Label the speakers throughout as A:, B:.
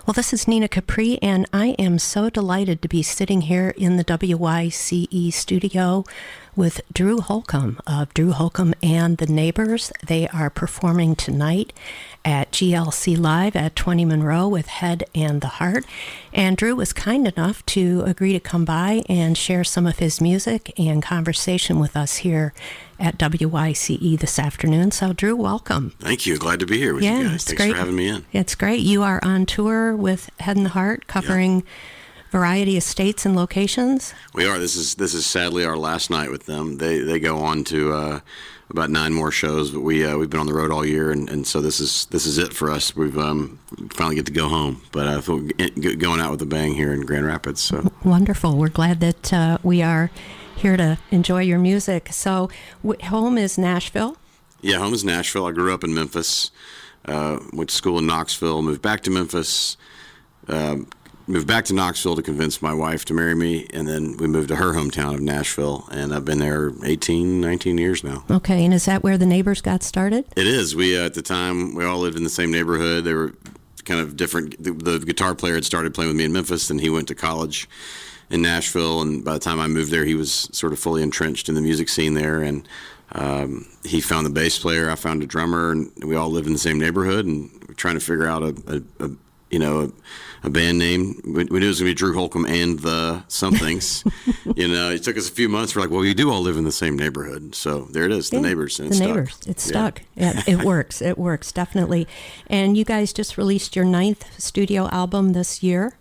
A: Well, this is Nina Capri, and I am so delighted to be sitting here in the WYCE studio with Drew Holcomb of Drew Holcomb and the Neighbors. They are performing tonight at GLC Live at 20 Monroe with Head and the Heart. And Drew was kind enough to agree to come by and share some of his music and conversation with us here at WYCE this afternoon. So, Drew, welcome.
B: Thank you. Glad to be here with you guys. Thanks for having me in.
A: It's great. You are on tour with Head and the Heart, covering variety of states and locations.
B: We are. This is sadly our last night with them. They go on to about 9 more shows, but we've been on the road all year, and so this is it for us. We've finally get to go home, but I feel going out with a bang here in Grand Rapids. So
A: wonderful. We're glad that we are here to enjoy your music. So home is Nashville?
B: Yeah, home is Nashville. I grew up in Memphis, went to school in Knoxville, moved back to Memphis, moved back to Knoxville to convince my wife to marry me, and then we moved to her hometown of Nashville, and I've been there 18, 19 years now.
A: Okay, and is that where the Neighbors got started?
B: It is. We, at the time, we all lived in the same neighborhood. They were kind of different. The guitar player had started playing with me in Memphis, and he went to college in Nashville, and by the time I moved there, he was sort of fully entrenched in the music scene there, and he found the bass player, I found a drummer, and we all lived in the same neighborhood, and we're trying to figure out a band name. We knew it was going to be Drew Holcomb and the somethings. It took us a few months. We're like, well, we do all live in the same neighborhood. So there it is, the Neighbors. And
A: the Neighbors. It's stuck. Yeah, it works. It works, definitely. And you guys just released your 9th studio album this year.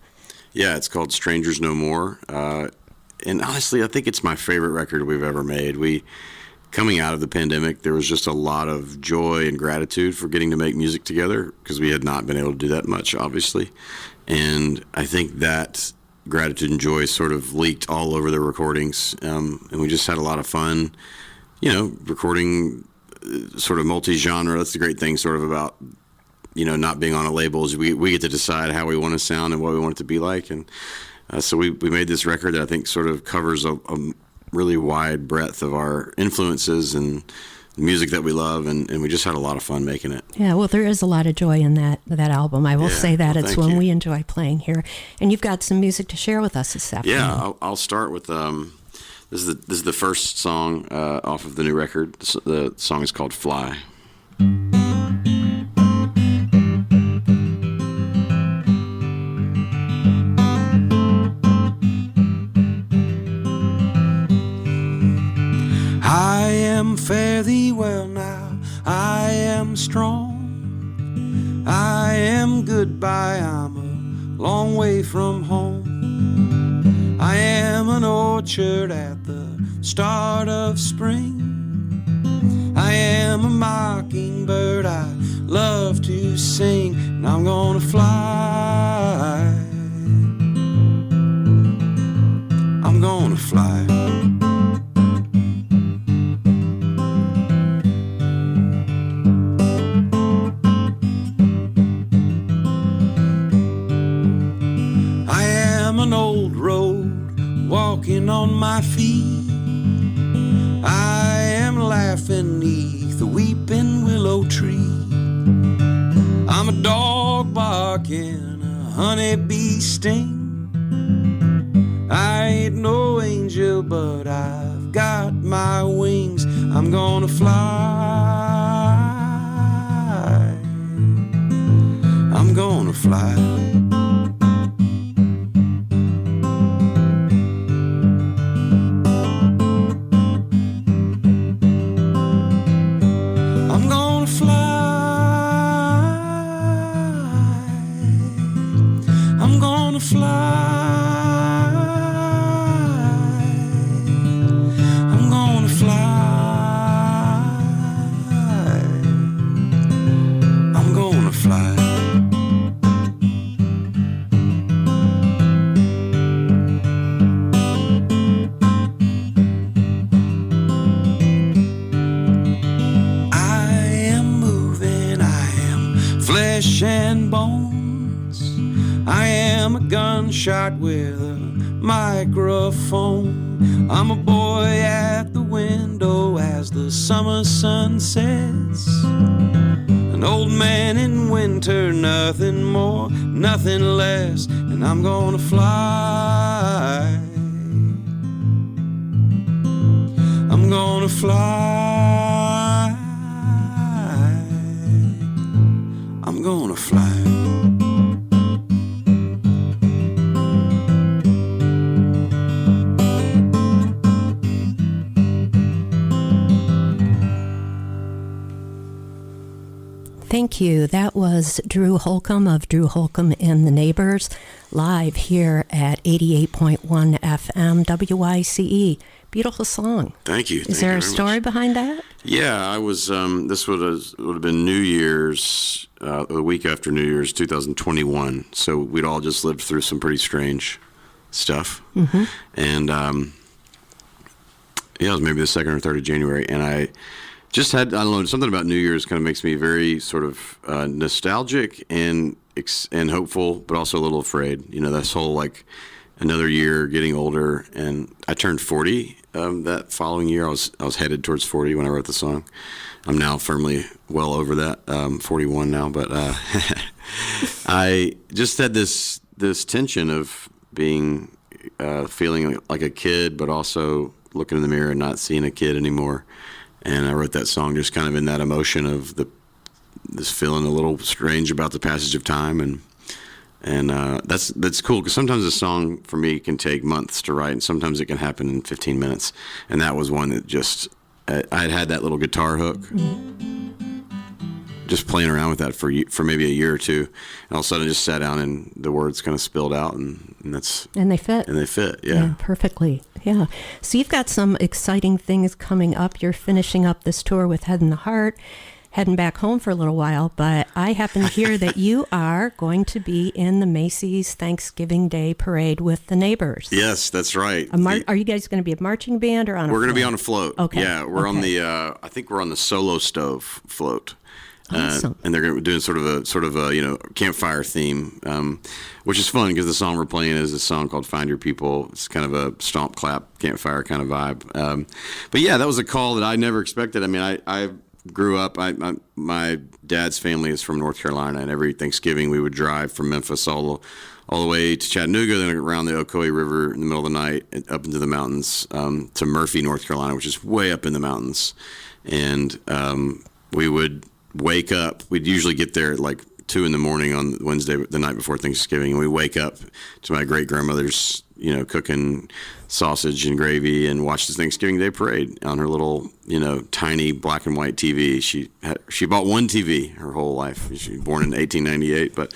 B: Yeah, it's called Strangers No More. And honestly, I think it's my favorite record we've ever made. Coming out of the pandemic, there was just a lot of joy and gratitude for getting to make music together because we had not been able to do that much, obviously. And I think that gratitude and joy sort of leaked all over the recordings. And we just had a lot of fun, recording sort of multi-genre. That's the great thing sort of about, not being on a label is we get to decide how we want to sound and what we want it to be like. And so we made this record that I think sort of covers a really wide breadth of our influences and the music that we love, and we just had a lot of fun making it.
A: Yeah, well, there is a lot of joy in that album. I will say that. It's one we enjoy playing here. And you've got some music to share with us this afternoon.
B: Yeah, I'll start with, this is the first song off of the new record. The song is called Fly.
C: I am fare thee well now, I am strong, I am goodbye, I'm a long way from home. I am an orchard at the start of spring, I am a mockingbird I love to sing, and I'm gonna fly, I'm gonna fly. An old road, walking on my feet. I am laughing neath the weeping willow tree. I'm a dog barking, a honeybee sting. I ain't no angel, but I've got my wings. I'm gonna fly. I'm gonna fly. And bones, I am a gunshot with a microphone. I'm a boy at the window as the summer sun sets, and An old man in winter, nothing more, nothing less, and I'm gonna fly. I'm gonna fly. I'm gonna fly.
A: Thank you. That was Drew Holcomb of Drew Holcomb and the Neighbors, live here at 88.1 FM WYCE. Beautiful song.
B: Thank you.
A: Is there a story behind that?
B: Yeah, I was. This would have been New Year's, the week after New Year's, 2021. So we'd all just lived through some pretty strange stuff, and yeah, it was maybe the 2nd or 3rd of January, and I just had, I don't know, something about New Year's kind of makes me very sort of nostalgic and hopeful, but also a little afraid. You know, this whole like another year, getting older, and I turned 40 that following year. I was headed towards 40 when I wrote the song. I'm now firmly well over that, 41 now, but I just had this tension of being feeling like a kid, but also looking in the mirror and not seeing a kid anymore. And I wrote that song just kind of in that emotion of this feeling a little strange about the passage of time, and that's cool because sometimes a song for me can take months to write, and sometimes it can happen in 15 minutes. And that was one that just I had that little guitar hook, just playing around with that for maybe a year or two, and all of a sudden I just sat down and the words kind of spilled out, and they fit, yeah,
A: perfectly. Yeah. So you've got some exciting things coming up. You're finishing up this tour with Head in the Heart, heading back home for a little while, but I happen to hear that you are going to be in the Macy's Thanksgiving Day Parade with the Neighbors.
B: Yes, that's right.
A: Are you guys going to be a marching band or on a float?
B: We're going to be on a float.
A: Okay.
B: Yeah, we're on the, I think we're on the Solo Stove float.
A: Awesome.
B: And they're going to be doing sort of a campfire theme, which is fun because the song we're playing is a song called "Find Your People." It's kind of a stomp, clap, campfire kind of vibe. But yeah, that was a call that I never expected. I mean, I grew up. My dad's family is from North Carolina, and every Thanksgiving we would drive from Memphis all the way to Chattanooga, then around the Ocoee River in the middle of the night, up into the mountains to Murphy, North Carolina, which is way up in the mountains, and we would wake up. We'd usually get there at like 2 a.m. on Wednesday, the night before Thanksgiving, and we wake up to my great grandmother's, cooking sausage and gravy and watch the Thanksgiving Day Parade on her little, tiny black and white TV. She bought one TV her whole life. She was born in 1898, but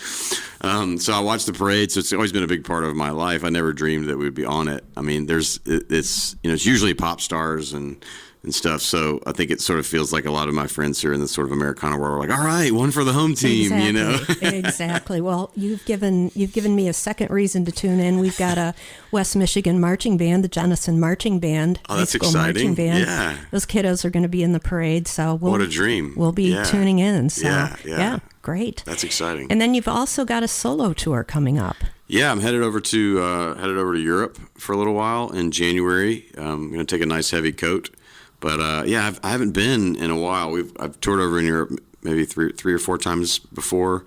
B: so I watched the parade. So it's always been a big part of my life. I never dreamed that we would be on it. I mean, it's usually pop stars and stuff. So I think it sort of feels like a lot of my friends here in the sort of Americana world are like, all right, one for the home team,
A: Exactly. Exactly. Well, you've given me a second reason to tune in. We've got a West Michigan marching band, the Jonathan Marching Band.
B: Oh, that's exciting.
A: Marching band.
B: Yeah.
A: Those kiddos are going to be in the parade. So
B: what a dream.
A: We'll be tuning in. So
B: yeah.
A: Great.
B: That's exciting.
A: And then you've also got a solo tour coming up.
B: Yeah, I'm headed over to Europe for a little while in January. I'm going to take a nice heavy coat. But I haven't been in a while. I've toured over in Europe maybe three or four times before,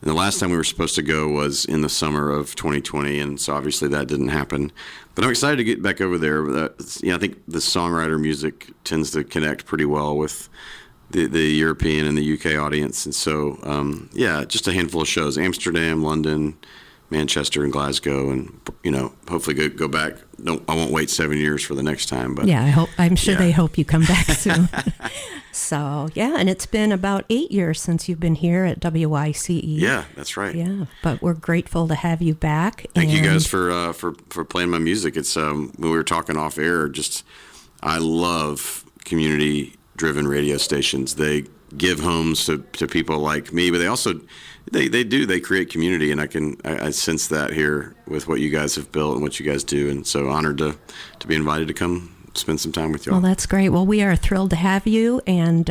B: and the last time we were supposed to go was in the summer of 2020, and so obviously that didn't happen. But I'm excited to get back over there. I think the songwriter music tends to connect pretty well with the European and the UK audience, and so just a handful of shows: Amsterdam, London, Manchester, and Glasgow, and hopefully go back. I won't wait 7 years for the next time, but
A: yeah, I'm sure they hope you come back soon. So and it's been about 8 years since you've been here at WYCE.
B: Yeah, that's right.
A: Yeah, but we're grateful to have you back.
B: Thank you guys for playing my music. It's when we were talking off air, I love community-driven radio stations. They give homes to people like me, but they also they create community, and I sense that here with what you guys have built and what you guys do, and so honored to be invited to come spend some time with y'all.
A: Well, that's great. Well, we are thrilled to have you, and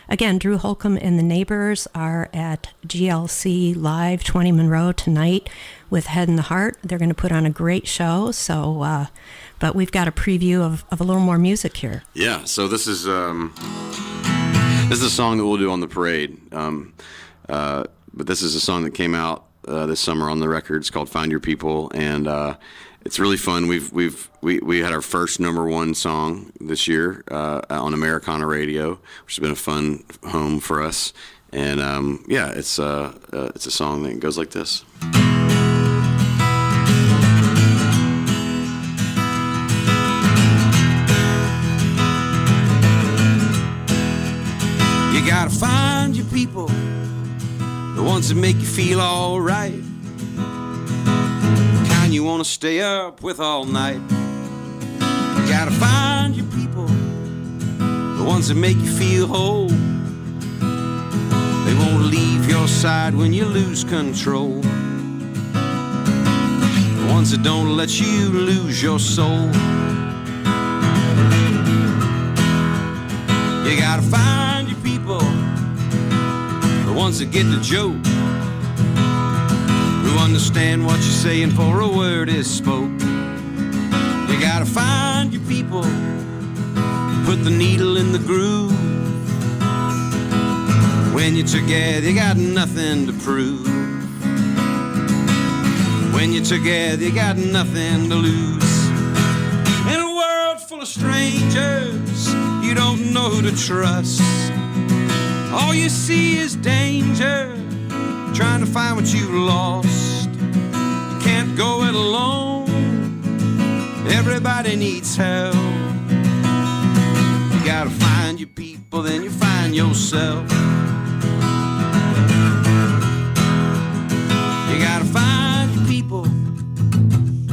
A: again, Drew Holcomb and the Neighbors are at GLC Live 20 Monroe tonight with Head in the Heart. They're going to put on a great show, so but we've got a preview of a little more music here.
B: Yeah, so this is This is a song that we'll do on the parade. But this is a song that came out this summer on the record. It's called "Find Your People," and it's really fun. We had our first #1 song this year on Americana radio, which has been a fun home for us. And it's a song that goes like this.
C: You gotta find your people, the ones that make you feel alright, the kind you wanna stay up with all night. You gotta find your people, the ones that make you feel whole. They won't leave your side when you lose control. The ones that don't let you lose your soul. You gotta find your people, the ones that get the joke, who understand what you're saying before a word is spoke. You gotta find your people, put the needle in the groove. When you're together, you got nothing to prove. When you're together, you got nothing to lose. In a world full of strangers, you don't know who to trust. All you see is danger, trying to find what you lost. You can't go it alone, everybody needs help. You gotta find your people, then you find yourself. You gotta find your people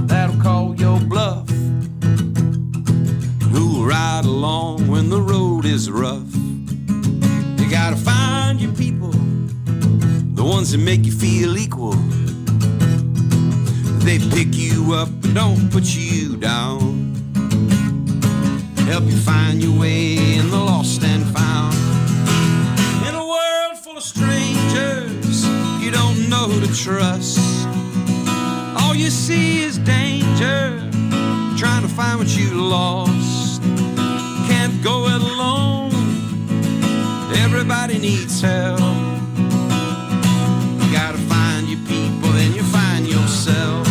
C: that'll call your bluff, who'll ride along when the road is rough. You gotta find your people, the ones that make you feel equal. They pick you up and don't put you down, help you find your way in the lost and found. In a world full of strangers, you don't know who to trust. All you see is danger, trying to find what you lost. Can't go it alone, everybody needs help. You gotta find your people, then you find yourself.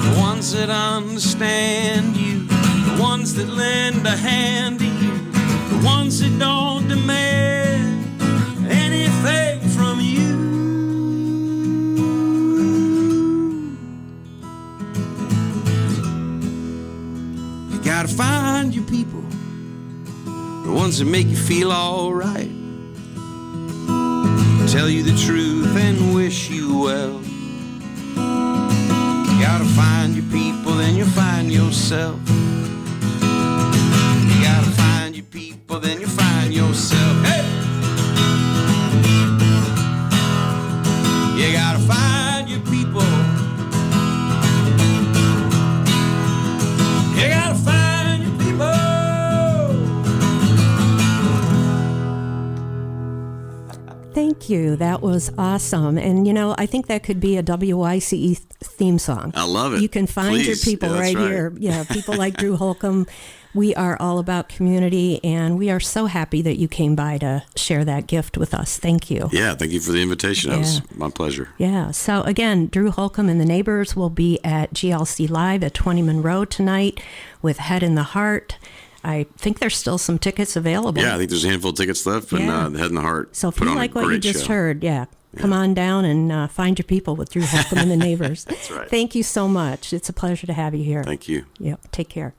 C: The ones that understand you, the ones that lend a hand to you, the ones that don't demand anything from you. You gotta find your people, the ones that make you feel alright, tell you the truth and wish you well. You gotta find your people, then you find yourself. You gotta find your people, then you find yourself. Hey! You gotta find your people. You gotta find your people.
A: Thank you. That was awesome. And, I think that could be a WYCE theme song.
B: I love it.
A: You can find
B: Please.
A: your people
B: Yeah,
A: right
B: that's
A: here. Yeah, people like Drew Holcomb. We are all about community, and we are so happy that you came by to share that gift with us. Thank you.
B: Yeah, thank you for the invitation. That was my pleasure.
A: Yeah. So again, Drew Holcomb and the Neighbors will be at GLC Live at 20 Monroe tonight with Head in the Heart. I think there's still some tickets available.
B: Yeah, I think there's a handful of tickets left, and the Head in the Heart.
A: So if
B: put
A: you
B: on
A: like
B: a
A: what you
B: great
A: just
B: show.
A: heard, come on down and find your people with Drew Holcomb and the Neighbors.
B: That's right.
A: Thank you so much. It's a pleasure to have you here.
B: Thank you.
A: Yep. Take care.